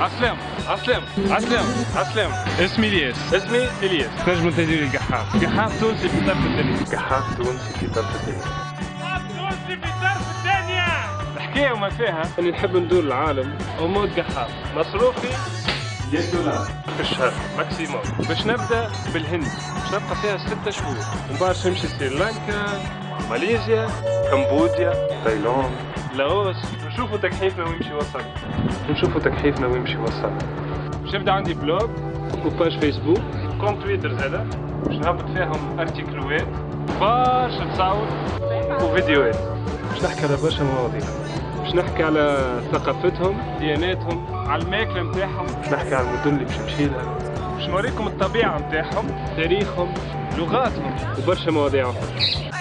عسلام عسلام عسلام عسلام. اسمي الياس. اسمي الياس. تنجموا تهديني القحاف. قحاف تونسي في طرف الدنيا. قحاف تونسي في طرف الدنيا. قحاف تونسي في طرف الدنيا. الحكاية وما فيها اني نحب ندور العالم وموت قحاف. مصروفي $100 في الشهر ماكسيموم. باش نبدا بالهند، باش نبقى فيها 6 شهور، ومن بعد نمشي سريلانكا، ماليزيا، كمبوديا، تايلاند، لاوس. نشوفوا تكحيفنا ويمشي وصل. نشوفوا تكحيفنا ويمشي وصل. باش نبدا عندي بلوج وباج فيسبوك، كونت تويتر زادا، باش نهبط فيهم ارتيكلوات، برشا تصاور وفيديوهات. باش نحكي على برشا مواضيع. باش نحكي على ثقافتهم، دياناتهم، على الماكلة نتاعهم، باش نحكي على المدن اللي باش نمشي لها، باش نوريكم الطبيعة نتاعهم، تاريخهم، لغاتهم وبرشا مواضيع أخرى.